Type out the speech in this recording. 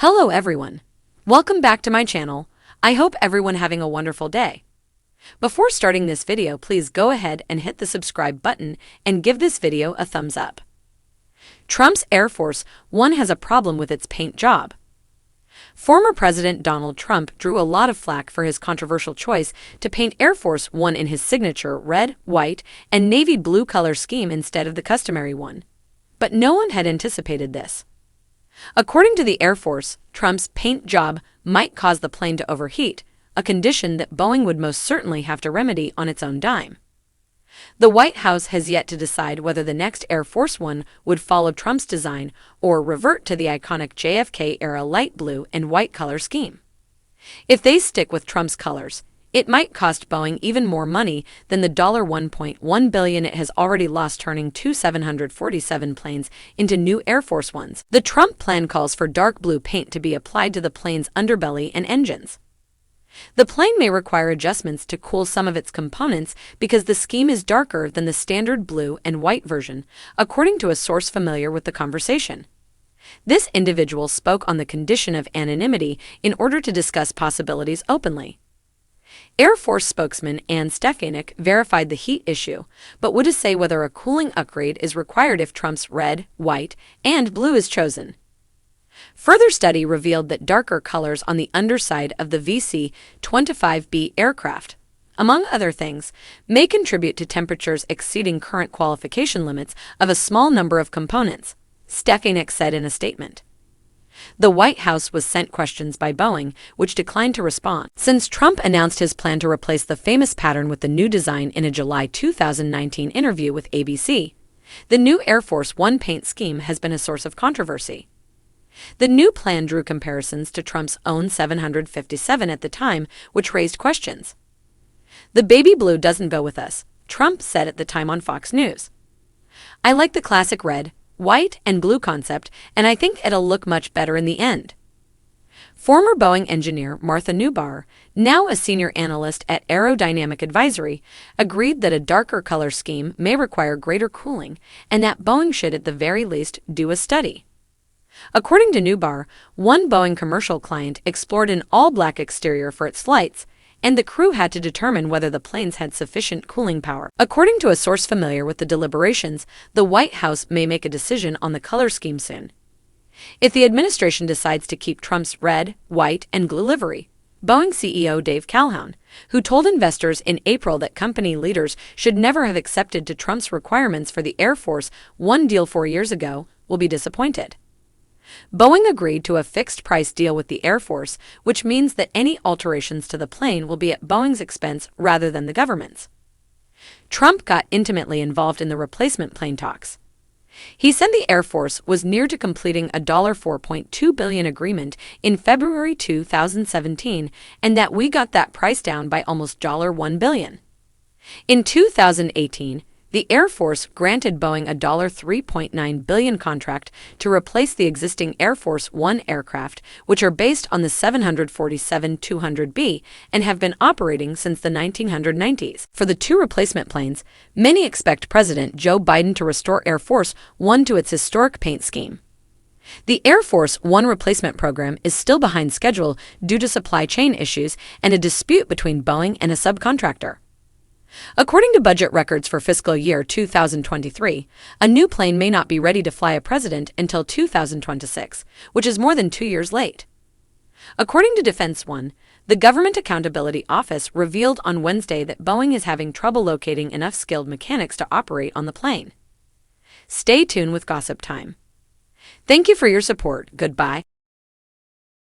Hello everyone. Welcome back to my channel. I hope everyone having a wonderful day. Before starting this video, please go ahead and hit the subscribe button and give this video a thumbs up. Trump's Air Force One has a problem with its paint job. Former President Donald Trump drew a lot of flack for his controversial choice to paint Air Force One in his signature red, white, and navy blue color scheme instead of the customary one. But no one had anticipated this. According to the Air Force, Trump's paint job might cause the plane to overheat, a condition that Boeing would most certainly have to remedy on its own dime. The White House has yet to decide whether the next Air Force One would follow Trump's design or revert to the iconic JFK-era light blue and white color scheme. If they stick with Trump's colors, it might cost Boeing even more money than the $1.1 billion it has already lost turning two 747 planes into new Air Force Ones. The Trump plan calls for dark blue paint to be applied to the plane's underbelly and engines. The plane may require adjustments to cool some of its components because the scheme is darker than the standard blue and white version, according to a source familiar with the conversation. This individual spoke on the condition of anonymity in order to discuss possibilities openly. Air Force spokesman Ann Stefanik verified the heat issue, but wouldn't say whether a cooling upgrade is required if Trump's red, white, and blue is chosen. Further study revealed that darker colors on the underside of the VC-25B aircraft, among other things, may contribute to temperatures exceeding current qualification limits of a small number of components, Stefanik said in a statement. The White House was sent questions by Boeing, which declined to respond. Since Trump announced his plan to replace the famous pattern with the new design in a July 2019 interview with ABC, the new Air Force One paint scheme has been a source of controversy. The new plan drew comparisons to Trump's own 757 at the time, which raised questions. "The baby blue doesn't go with us," Trump said at the time on Fox News. "I like the classic red, white, and blue concept, and I think it'll look much better in the end." Former Boeing engineer Martha Nubar, now a senior analyst at Aerodynamic Advisory, agreed that a darker color scheme may require greater cooling and that Boeing should at the very least do a study. According to Nubar, one Boeing commercial client explored an all-black exterior for its flights, and the crew had to determine whether the planes had sufficient cooling power. According to a source familiar with the deliberations, the White House may make a decision on the color scheme soon. If the administration decides to keep Trump's red, white, and blue livery, Boeing CEO Dave Calhoun, who told investors in April that company leaders should never have accepted to Trump's requirements for the Air Force One deal 4 years ago, will be disappointed. Boeing agreed to a fixed-price deal with the Air Force, which means that any alterations to the plane will be at Boeing's expense rather than the government's. Trump got intimately involved in the replacement plane talks. He said the Air Force was near to completing a $4.2 billion agreement in February 2017 and that we got that price down by almost $1 billion. In 2018, the Air Force granted Boeing a $3.9 billion contract to replace the existing Air Force One aircraft, which are based on the 747-200B and have been operating since the 1990s. For the two replacement planes, many expect President Joe Biden to restore Air Force One to its historic paint scheme. The Air Force One replacement program is still behind schedule due to supply chain issues and a dispute between Boeing and a subcontractor. According to budget records for fiscal year 2023, a new plane may not be ready to fly a president until 2026, which is more than 2 years late. According to Defense One, the Government Accountability Office revealed on Wednesday that Boeing is having trouble locating enough skilled mechanics to operate on the plane. Stay tuned with Gossip Time. Thank you for your support. Goodbye.